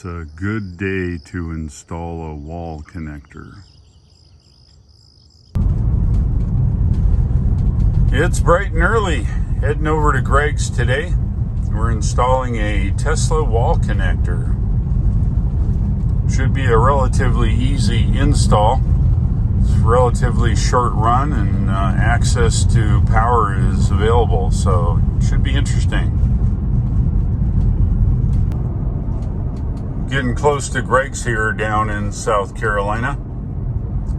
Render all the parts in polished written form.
It's a good day to install a wall connector. It's bright and early. Heading over to Greg's today. We're installing a Tesla wall connector. Should be a relatively easy install. It's a relatively short run and access to power is available, so it should be interesting. Getting close to Greg's here down in South Carolina.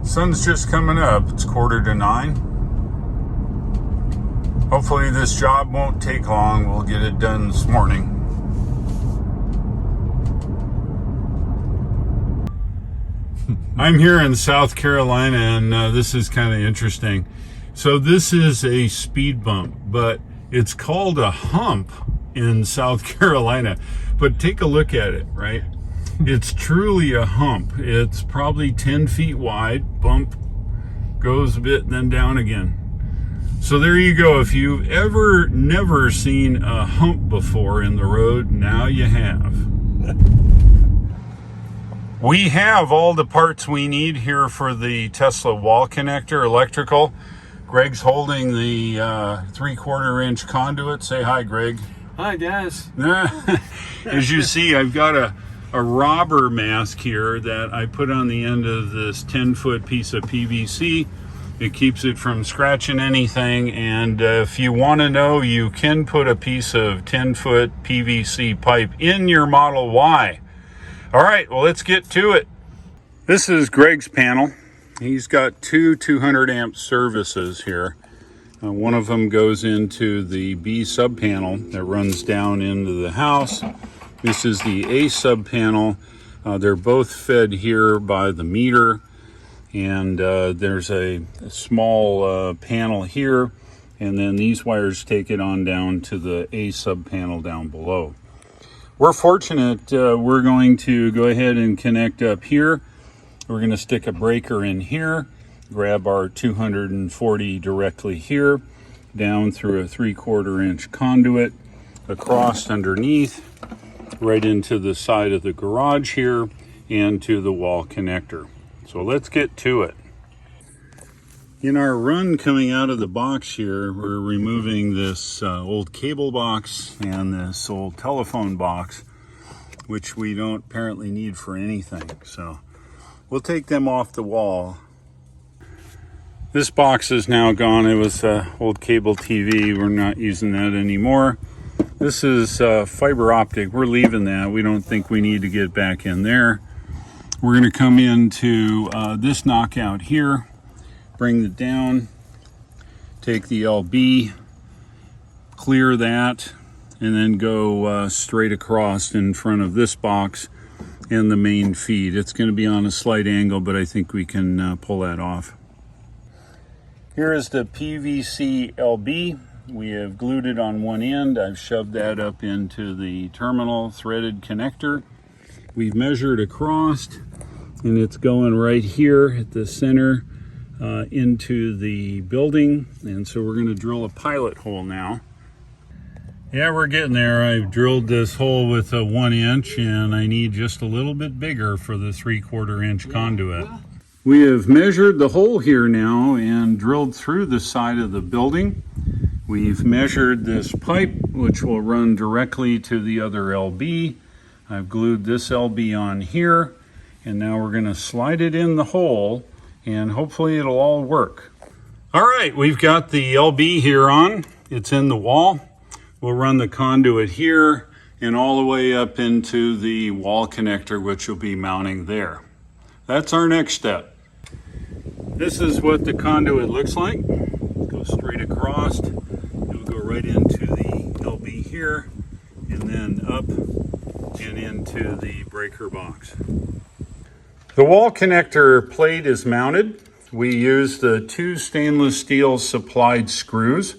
Sun's just coming up. It's 8:45. Hopefully this job won't take long. We'll get it done this morning. I'm here in South Carolina, and this is kind of interesting. So this is a speed bump, but it's called a hump in South Carolina. But take a look at it, right? It's truly a hump. It's probably 10 feet wide, bump, goes a bit, then down again. So there you go. If you've ever never seen a hump before in the road, now you have. We have all the parts we need here for the Tesla wall connector, electrical. Greg's holding the 3/4 inch conduit. Say hi, Greg. Hi, guys. As you see, I've got a robber mask here that I put on the end of this 10-foot piece of PVC. It keeps it from scratching anything, and if you want to know, you can put a piece of 10-foot PVC pipe in your Model Y. All right, well, let's get to it. This is Greg's panel. He's got two 200 amp services here. One of them goes into the B sub panel that runs down into the house. This is the A sub panel. They're both fed here by the meter, and there's a small panel here, and then these wires take it on down to the A sub panel down below. We're fortunate. We're going to go ahead and connect up here. We're going to stick a breaker in here, grab our 240 directly here, down through a 3/4 inch conduit, across underneath, right into the side of the garage here, and to the wall connector. So let's get to it. In our run coming out of the box here, we're removing this old cable box and this old telephone box, which we don't apparently need for anything. So we'll take them off the wall. This box is now gone. It was old cable TV. We're not using that anymore. This is fiber optic. We're leaving that. We don't think we need to get back in there. We're going to come into this knockout here, bring it down, take the LB, clear that, and then go straight across in front of this box and the main feed. It's going to be on a slight angle, but I think we can pull that off. Here is the PVC LB. We have glued it on one end. I've shoved that up into the terminal threaded connector. We've measured across, and it's going right here at the center into the building. And so we're going to drill a pilot hole now. Yeah, we're getting there. I've drilled this hole with a 1 inch, and I need just a little bit bigger for the 3/4 inch conduit. We have measured the hole here now and drilled through the side of the building. We've measured this pipe, which will run directly to the other LB. I've glued this LB on here, and now we're going to slide it in the hole, and hopefully it'll all work. All right, we've got the LB here on. It's in the wall. We'll run the conduit here and all the way up into the wall connector, which will be mounting there. That's our next step. This is what the conduit looks like. Go straight across. It'll go right into the LB here, and then up and into the breaker box. The wall connector plate is mounted. We use the 2 stainless steel supplied screws.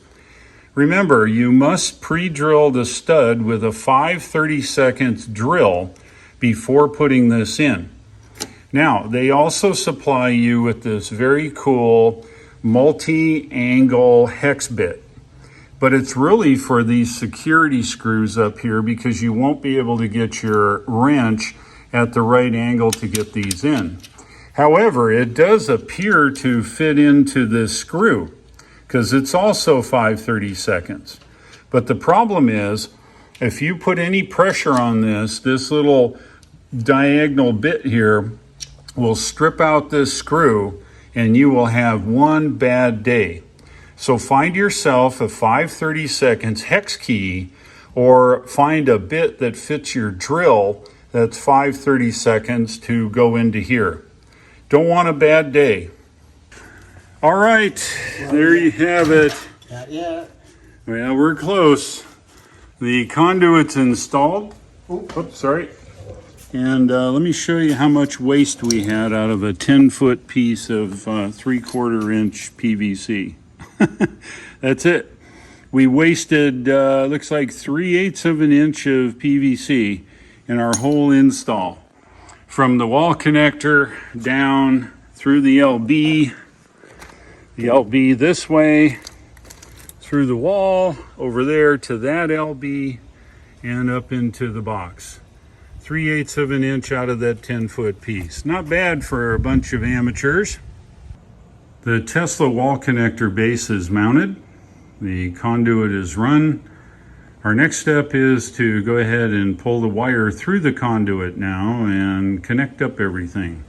Remember, you must pre-drill the stud with a 5/32 drill before putting this in. Now, they also supply you with this very cool multi-angle hex bit. But it's really for these security screws up here because you won't be able to get your wrench at the right angle to get these in. However, it does appear to fit into this screw because it's also 5/32. But the problem is, if you put any pressure on this little diagonal bit here will strip out this screw and you will have one bad day. So find yourself a 5/32 hex key or find a bit that fits your drill that's 5/32 to go into here. Don't want a bad day. All right, there you have it. Not yet. Well, we're close. The conduit's installed. Oops, sorry. And let me show you how much waste we had out of a 10-foot piece of 3/4 inch PVC. That's it. We wasted, looks like 3/8 of an inch of PVC in our whole install. From the wall connector down through the LB this way, through the wall, over there to that LB, and up into the box. 3/8 of an inch out of that 10-foot piece. Not bad for a bunch of amateurs. The Tesla wall connector base is mounted. The conduit is run. Our next step is to go ahead and pull the wire through the conduit now and connect up everything.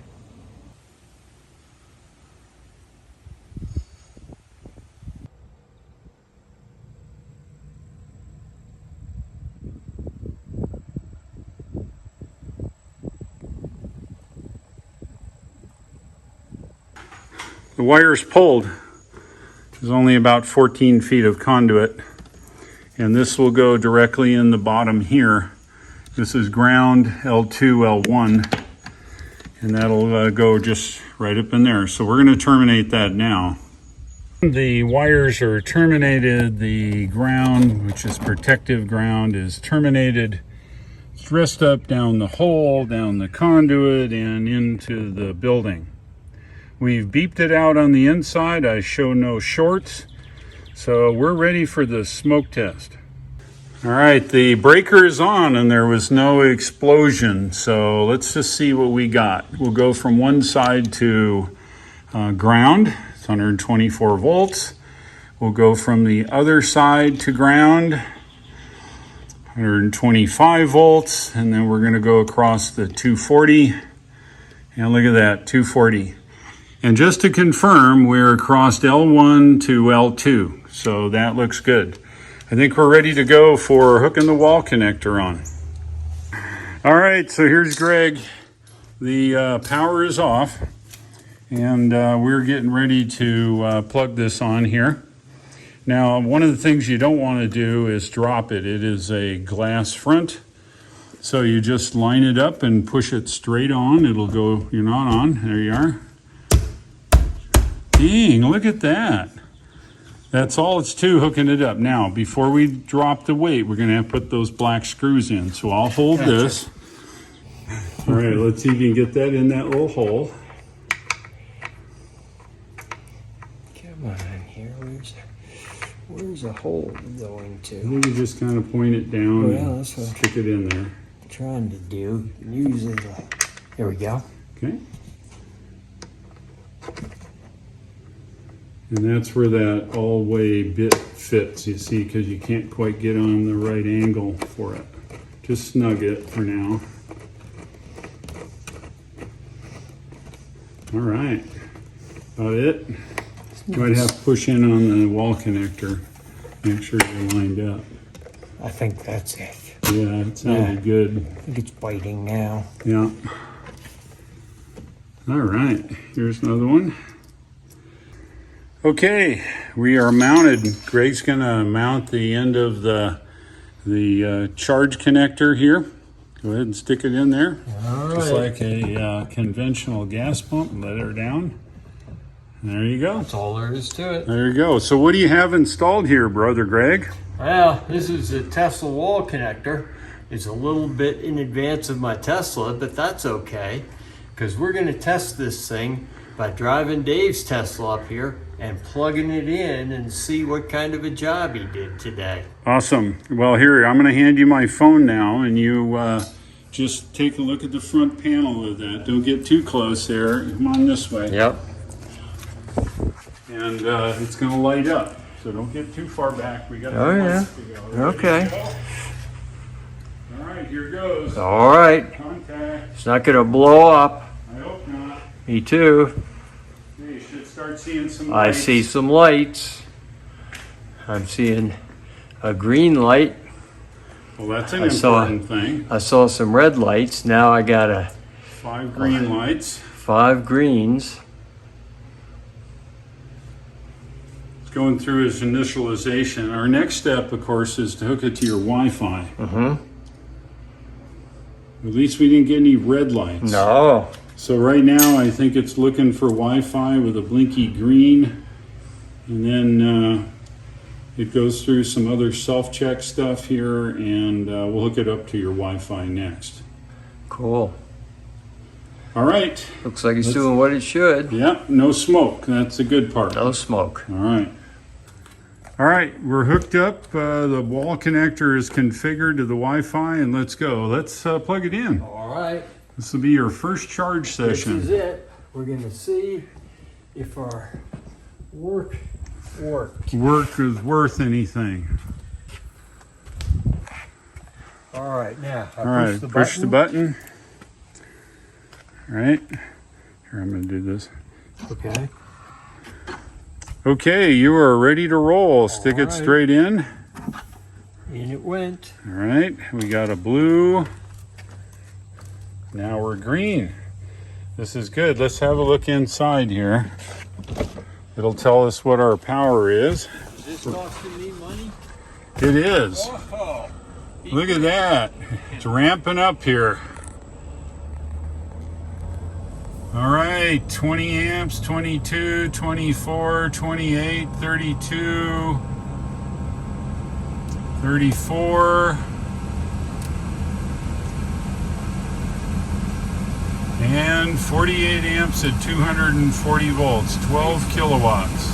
The wire's pulled. There's only about 14 feet of conduit, and this will go directly in the bottom here. This is ground L2, L1, and that'll go just right up in there. So we're going to terminate that now. The wires are terminated. The ground, which is protective ground, is terminated. It's dressed up down the hole, down the conduit, and into the building. We've beeped it out on the inside. I show no shorts. So we're ready for the smoke test. All right, the breaker is on and there was no explosion. So let's just see what we got. We'll go from one side to ground. It's 124 volts. We'll go from the other side to ground, 125 volts. And then we're gonna go across the 240. And look at that, 240. And just to confirm, we're across L1 to L2, so that looks good. I think we're ready to go for hooking the wall connector on. All right, so here's Greg. The power is off, and we're getting ready to plug this on here. Now, one of the things you don't want to do is drop it. It is a glass front, so you just line it up and push it straight on. It'll go, you're not on, there you are. Dang, look at that. That's all it's to hooking it up. Now, before we drop the weight, we're going to have to put those black screws in. So I'll hold this. All right, let's see if you can get that in that little hole. Come on here. Where's the hole going to? I think you just kind of point it down and that's what stick it in there. I'm trying to do. Usually, there we go. Okay. And that's where that all-way bit fits, you see, because you can't quite get on the right angle for it. Just snug it for now. All right, about it. You might have to push in on the wall connector. Make sure you're lined up. I think that's it. Yeah, it sounded good. I think it's biting now. Yeah. All right, here's another one. Okay, we are mounted. Greg's gonna mount the end of the charge connector here. Go ahead and stick it in there. All right. Just like a conventional gas pump. Let her down. There you go. That's all there is to it. There you go. So what do you have installed here, Brother Greg? Well, this is a Tesla wall connector. It's a little bit in advance of my Tesla, but that's okay, because we're going to test this thing by driving Dave's Tesla up here and plugging it in and see what kind of a job he did today. Awesome. Well, here, I'm going to hand you my phone now, and you just take a look at the front panel of that. Don't get too close there. Come on this way. Yep. And it's going to light up. So don't get too far back. We got Oh, yeah. to go. Okay. To go? All right, here goes. All right. Contact. It's not going to blow up. I hope not. Me too. You should start seeing some I lights. see some lights. I'm seeing a green light. Well, that's an I saw- important thing. I saw some red lights. Now I got 5 green lights. 5 greens. It's going through its initialization. Our next step, of course, is to hook it to your Wi-Fi. Mm-hmm. At least we didn't get any red lights. No. So right now, I think it's looking for Wi-Fi with a blinky green. And then it goes through some other self-check stuff here, and we'll hook it up to your Wi-Fi next. Cool. All right. Looks like it's doing what it should. Yep, no smoke. That's a good part. No smoke. All right. All right, we're hooked up. The wall connector is configured to the Wi-Fi, and let's go. Let's plug it in. All right. This will be your first charge session. This is it. We're going to see if our work worked. Work is worth anything. All right, now All right, push the button. All right, here, I'm going to do this. Okay. Okay, you are ready to roll. Stick it right. straight in. In it went. All right, we got a blue. Now we're green. This is good. Let's have a look inside here. It'll tell us what our power is. Is this costing me money? It is. Oh, Look at that. It's ramping up here. All right, 20 amps, 22, 24, 28, 32, 34. And 48 amps at 240 volts, 12 kilowatts.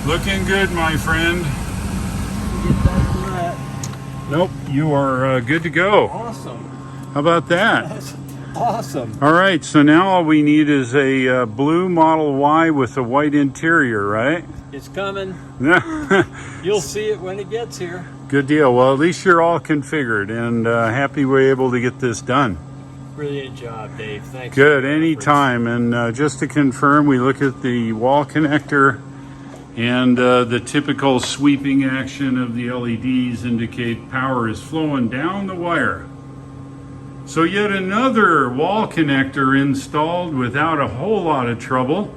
Looking good, my friend. get that for that. Nope, you are good to go. Awesome. How about that? That's awesome. All right, so now all we need is a blue Model Y with a white interior, right? It's coming. Yeah. You'll see it when it gets here. Good deal. Well, at least you're all configured, and happy we're able to get this done. Brilliant job, Dave. Thanks. Good, for your anytime. And just to confirm, we look at the wall connector, and the typical sweeping action of the LEDs indicate power is flowing down the wire. So yet another wall connector installed without a whole lot of trouble.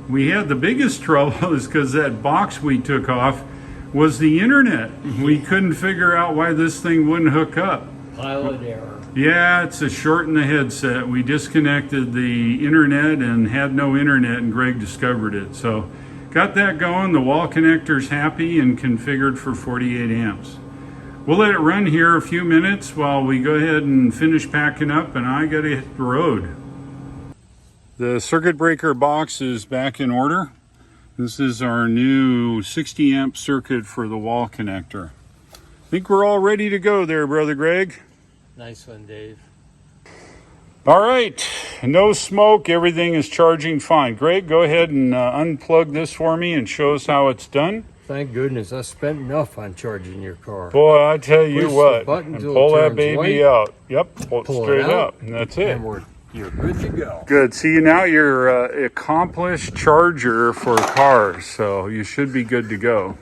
We had the biggest trouble is because that box we took off was the internet. We couldn't figure out why this thing wouldn't hook up. Pilot error. Yeah, it's a short in the headset. We disconnected the internet and had no internet, and Greg discovered it. So got that going. The wall connector's happy and configured for 48 amps. We'll let it run here a few minutes while we go ahead and finish packing up, and I gotta hit the road. The circuit breaker box is back in order. This is our new 60 amp circuit for the wall connector. I think we're all ready to go there, Brother Greg. Nice one, Dave. All right, no smoke, everything is charging fine. Greg, go ahead and unplug this for me and show us how it's done. Thank goodness I spent enough on charging your car. Boy, I tell you Push the what, button and till pull it that turns baby white. out. Yep, pull it Pull it straight out, up, and that's it. And you're good to go. Good, see, now you're an accomplished charger for cars, so you should be good to go.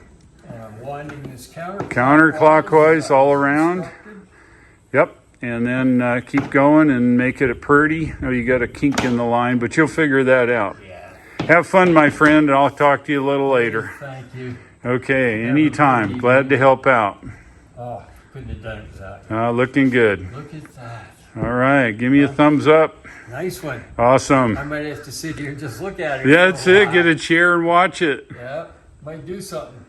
And I'm winding this Counterclockwise all around. Yep, and then keep going and make it a purdy. Oh, you got a kink in the line, but you'll figure that out. Yeah. Have fun, my friend, and I'll talk to you a little later. Thank you. Okay, anytime. Glad to help out. Oh, couldn't have done it without you. Looking good. Look at that. All right, give me a thumbs up. Nice one. Awesome. I might have to sit here and just look at it. Yeah, that's it. Get a chair and watch it. Yeah, might do something.